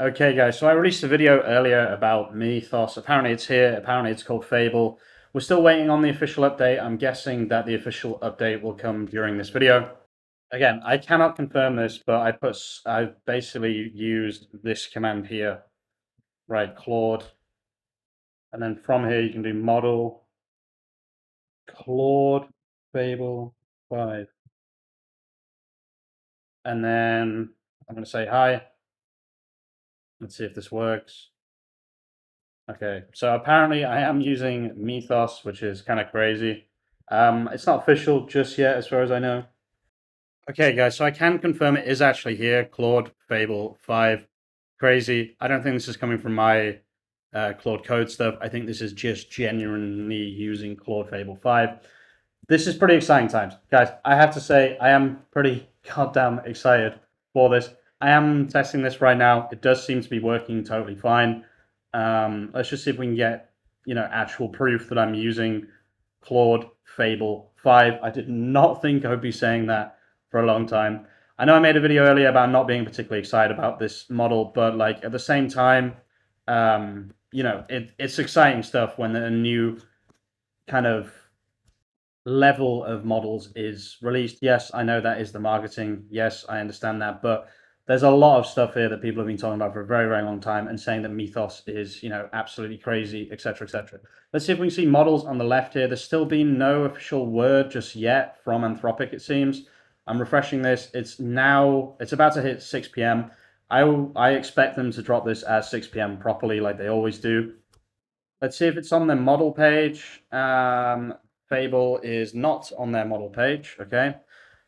Okay, guys, so I released a video earlier about Mythos. Apparently it's here. Apparently it's called Fable. We're still waiting on the official update. I'm guessing that the official update will come during this video. Again, I cannot confirm this, but I basically used this command here, right, Claude. And then from here you can do model Claude Fable 5. And then I'm going to say hi. Let's see if this works. Okay, so apparently I am using Mythos, which is kind of crazy. It's not official just yet, as far as I know. Okay, guys, so I can confirm it is actually here, Claude Fable 5. Crazy. I don't think this is coming from my Claude Code stuff. I think this is just genuinely using Claude Fable 5. This is pretty exciting times. Guys, I have to say, I am pretty goddamn excited for this. I am testing this right now. It does seem to be working totally fine. Let's just see if we can get, actual proof that I'm using Claude Fable 5. I did not think I would be saying that for a long time. I know I made a video earlier about not being particularly excited about this model, but like at the same time, it's exciting stuff when a new kind of level of models is released. Yes, I know that is the marketing. Yes, I understand that, but there's a lot of stuff here that people have been talking about for a very, very long time and saying that Mythos is, absolutely crazy, etc., etc. Let's see if we can see models on the left here. There's still been no official word just yet from Anthropic, it seems. I'm refreshing this. It's about to hit 6 p.m. I expect them to drop this at 6 p.m. properly, like they always do. Let's see if it's on their model page. Fable is not on their model page, okay?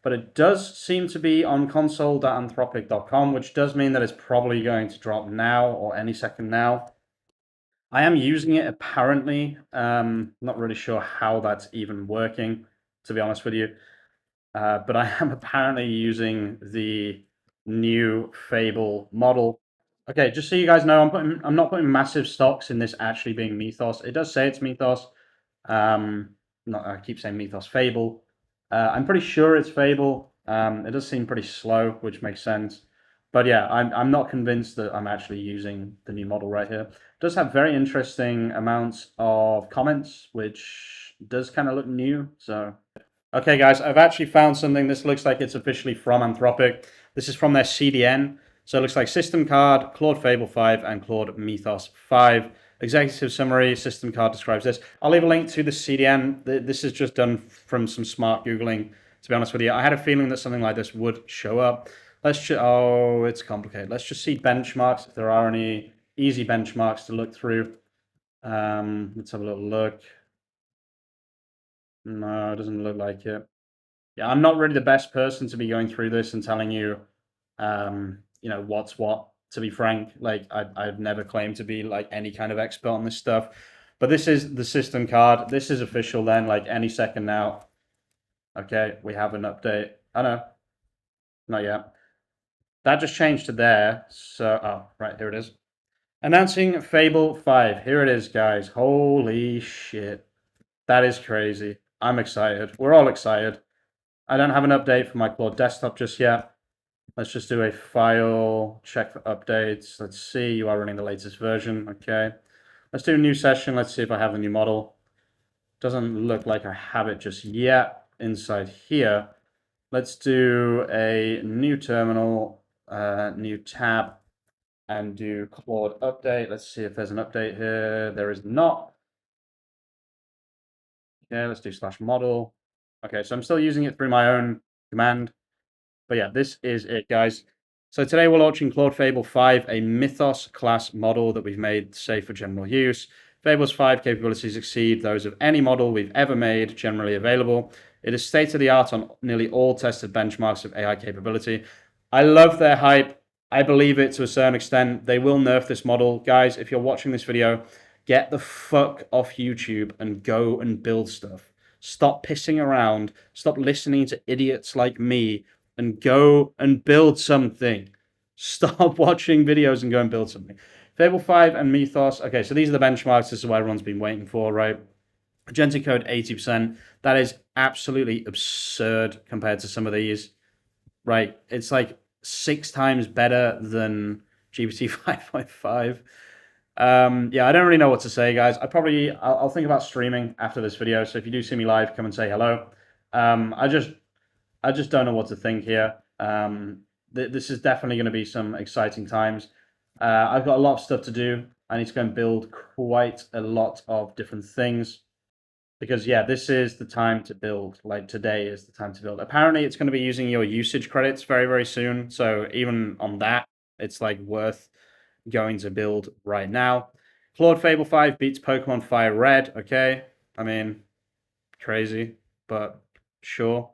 But it does seem to be on console.anthropic.com, which does mean that it's probably going to drop now or any second now. I am using it apparently. Not really sure how that's even working, to be honest with you. But I am apparently using the new Fable model. Okay, just so you guys know, I'm not putting massive stocks in this actually being Mythos. It does say it's Mythos. I keep saying Mythos Fable. I'm pretty sure it's Fable. It does seem pretty slow, which makes sense. But yeah, I'm not convinced that I'm actually using the new model right here. It does have very interesting amounts of comments, which does kind of look new. So okay, guys, I've actually found something. This looks like it's officially from Anthropic. This is from their CDN. So it looks like System Card, Claude Fable 5, and Claude Mythos 5. Executive summary, System Card describes this. I'll leave a link to the CDN. This is just done from some smart Googling, to be honest with you. I had a feeling that something like this would show up. Oh, it's complicated. Let's just see benchmarks, if there are any easy benchmarks to look through. Let's have a little look. No, it doesn't look like it. Yeah, I'm not really the best person to be going through this and telling you, what's what. To be frank, like I've never claimed to be like any kind of expert on this stuff, but this is the system card. This is official. Then, like any second now. Okay, we have an update. Oh no, not yet. That just changed to there. So, oh, right here it is. Announcing Fable 5. Here it is, guys. Holy shit, that is crazy. I'm excited. We're all excited. I don't have an update for my Claude desktop just yet. Let's just do a file, check for updates. Let's see, you are running the latest version. Okay. Let's do a new session. Let's see if I have the new model. Doesn't look like I have it just yet inside here. Let's do a new terminal, new tab, and do Claude update. Let's see if there's an update here. There is not. Okay, let's do /model. Okay, so I'm still using it through my own command. But yeah, this is it, guys. So today we're launching Claude Fable 5, a Mythos-class model that we've made safe for general use. Fable's 5 capabilities exceed those of any model we've ever made generally available. It is state-of-the-art on nearly all tested benchmarks of AI capability. I love their hype. I believe it to a certain extent. They will nerf this model. Guys, if you're watching this video, get the fuck off YouTube and go and build stuff. Stop pissing around. Stop listening to idiots like me and go and build something. Stop watching videos and go and build something. Fable 5 and Mythos. Okay, so these are the benchmarks. This is what everyone's been waiting for, right? Magenta Code 80%. That is absolutely absurd compared to some of these, right? It's like 6 times better than GPT 5.5. Yeah, I don't really know what to say, guys. I'll think about streaming after this video. So if you do see me live, come and say hello. I just don't know what to think here. This is definitely going to be some exciting times. I've got a lot of stuff to do. I need to go and build quite a lot of different things. Because yeah, this is the time to build. Like today is the time to build. Apparently, it's going to be using your usage credits very, very soon. So even on that, it's like worth going to build right now. Claude Fable 5 beats Pokemon FireRed. Okay, I mean, crazy, but sure.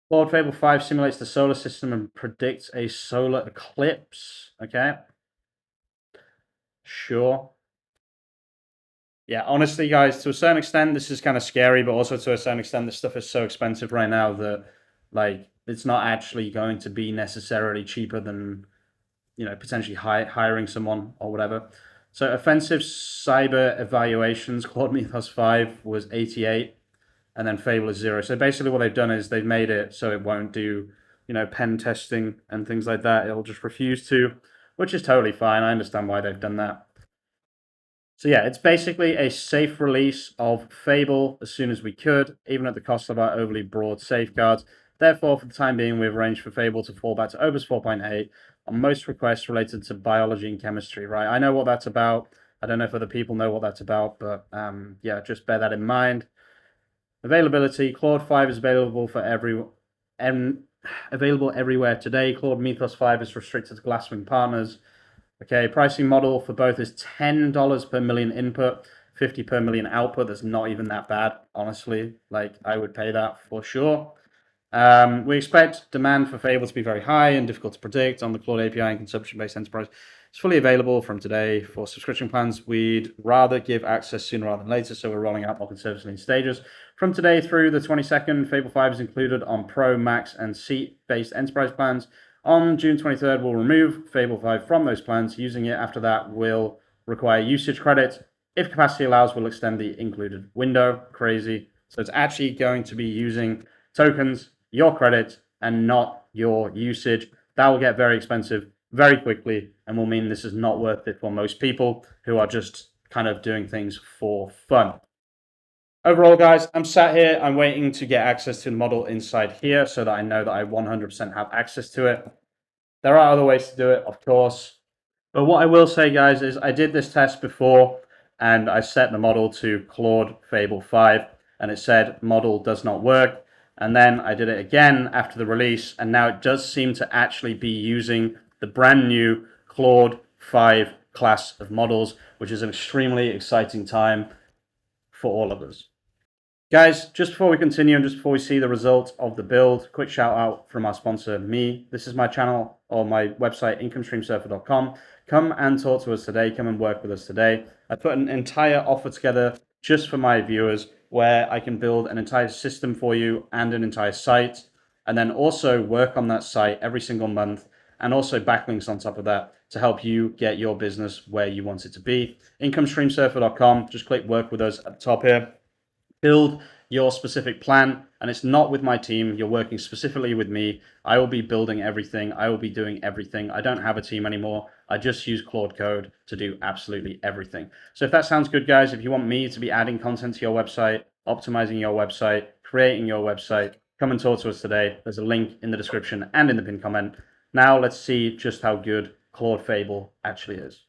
Claude Fable 5 simulates the solar system and predicts a solar eclipse. Okay, sure. Yeah, honestly, guys, to a certain extent, this is kind of scary, but also to a certain extent, this stuff is so expensive right now that, like, it's not actually going to be necessarily cheaper than, potentially hiring someone or whatever. So, offensive cyber evaluations, Claude Mythos 5 was 88, and then Fable is 0. So, basically, what they've done is they've made it so it won't do, pen testing and things like that. It'll just refuse to, which is totally fine. I understand why they've done that. So yeah, it's basically a safe release of Fable as soon as we could, even at the cost of our overly broad safeguards. Therefore, for the time being, we've arranged for Fable to fall back to Opus 4.8 on most requests related to biology and chemistry, right? I know what that's about. I don't know if other people know what that's about, but yeah, just bear that in mind. Availability, Claude 5 is available for available everywhere today. Claude Mythos 5 is restricted to Glasswing partners. Okay, pricing model for both is $10 per million input, 50 per million output. That's not even that bad, honestly. Like, I would pay that for sure. We expect demand for Fable to be very high and difficult to predict on the Claude API and consumption-based enterprise. It's fully available from today. For subscription plans, we'd rather give access sooner rather than later, so we're rolling out more conservatively in stages. From today through the 22nd, Fable 5 is included on Pro, Max, and Seat-based enterprise plans. On June 23rd, we'll remove Fable 5 from those plans. Using it after that will require usage credits. If capacity allows, we'll extend the included window. Crazy. So it's actually going to be using tokens, your credits, and not your usage. That will get very expensive very quickly and will mean this is not worth it for most people who are just kind of doing things for fun. Overall, guys, I'm sat here. I'm waiting to get access to the model inside here so that I know that I 100% have access to it. There are other ways to do it, of course. But what I will say, guys, is I did this test before and I set the model to Claude Fable 5 and it said model does not work. And then I did it again after the release and now it does seem to actually be using the brand new Claude 5 class of models, which is an extremely exciting time for all of us. Guys, just before we continue and just before we see the result of the build, quick shout out from our sponsor, me. This is my channel or my website, incomestreamsurfer.com. Come and talk to us today. Come and work with us today. I put an entire offer together just for my viewers where I can build an entire system for you and an entire site, and then also work on that site every single month and also backlinks on top of that to help you get your business where you want it to be. Incomestreamsurfer.com. Just click work with us at the top here. Build your specific plan, and it's not with my team. You're working specifically with me. I will be building everything. I will be doing everything. I don't have a team anymore. I just use Claude Code to do absolutely everything. So if that sounds good, guys, if you want me to be adding content to your website, optimizing your website, creating your website, come and talk to us today. There's a link in the description and in the pinned comment. Now let's see just how good Claude Fable actually is.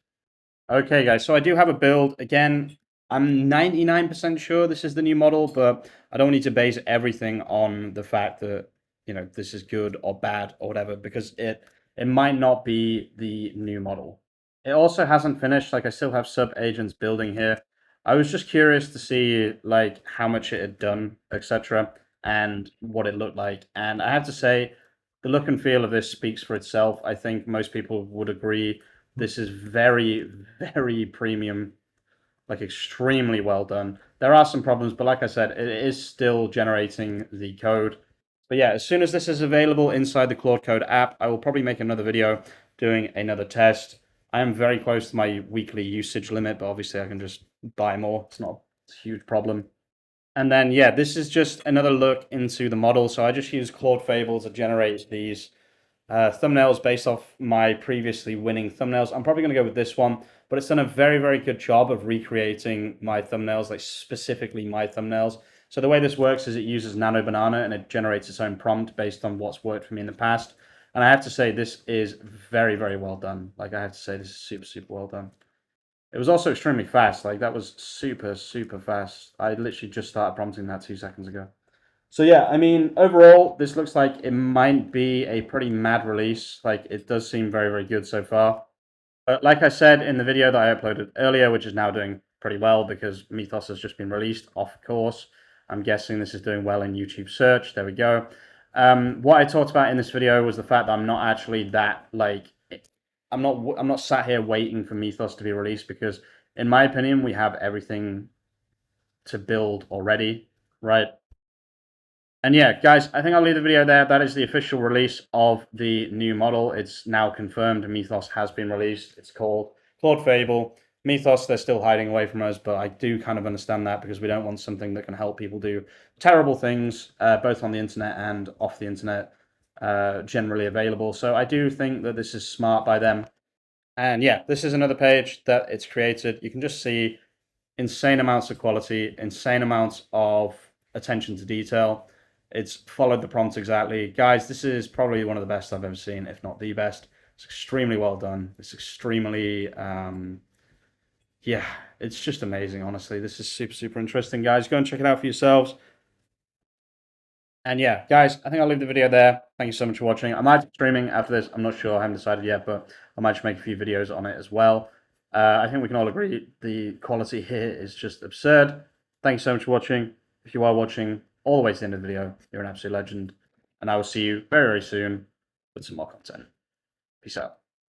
Okay, guys, so I do have a build. Again, I'm 99% sure this is the new model, but I don't need to base everything on the fact that, this is good or bad or whatever, because it might not be the new model. It also hasn't finished. Like, I still have sub-agents building here. I was just curious to see, like, how much it had done, etc., and what it looked like. And I have to say, the look and feel of this speaks for itself. I think most people would agree this is very, very premium, like extremely well done. There are some problems, but like I said, it is still generating the code. But yeah, as soon as this is available inside the Claude Code app, I will probably make another video doing another test. I am very close to my weekly usage limit, but obviously I can just buy more. It's not a huge problem. And then, yeah, this is just another look into the model. So I just use Claude Fable to generate these thumbnails based off my previously winning thumbnails. I'm probably going to go with this one, but it's done a very, very good job of recreating my thumbnails, like specifically my thumbnails. So the way this works is it uses Nano Banana and it generates its own prompt based on what's worked for me in the past. And I have to say, this is very, very well done. Like, I have to say, this is super, super well done. It was also extremely fast. Like, that was super, super fast. I literally just started prompting that 2 seconds ago. So yeah, I mean, overall, this looks like it might be a pretty mad release. Like, it does seem very, very good so far. But like I said in the video that I uploaded earlier, which is now doing pretty well because Mythos has just been released, of course. I'm guessing this is doing well in YouTube search. There we go. What I talked about in this video was the fact that I'm not actually that, like, I'm not sat here waiting for Mythos to be released because, in my opinion, we have everything to build already, right? And yeah, guys, I think I'll leave the video there. That is the official release of the new model. It's now confirmed. Mythos has been released. It's called Claude Fable. Mythos, they're still hiding away from us, but I do kind of understand that because we don't want something that can help people do terrible things, both on the internet and off the internet, generally available. So I do think that this is smart by them. And yeah, this is another page that it's created. You can just see insane amounts of quality, insane amounts of attention to detail. It's followed the prompt exactly. Guys, this is probably one of the best I've ever seen, if not the best. It's extremely well done. It's extremely, yeah, it's just amazing, honestly. This is super, super interesting, guys. Go and check it out for yourselves. And yeah, guys, I think I'll leave the video there. Thank you so much for watching. I might be streaming after this. I'm not sure. I haven't decided yet, but I might just make a few videos on it as well. I think we can all agree the quality here is just absurd. Thanks so much for watching. If you are watching all the way to the end of the video, you're an absolute legend. And I will see you very, very soon with some more content. Peace out.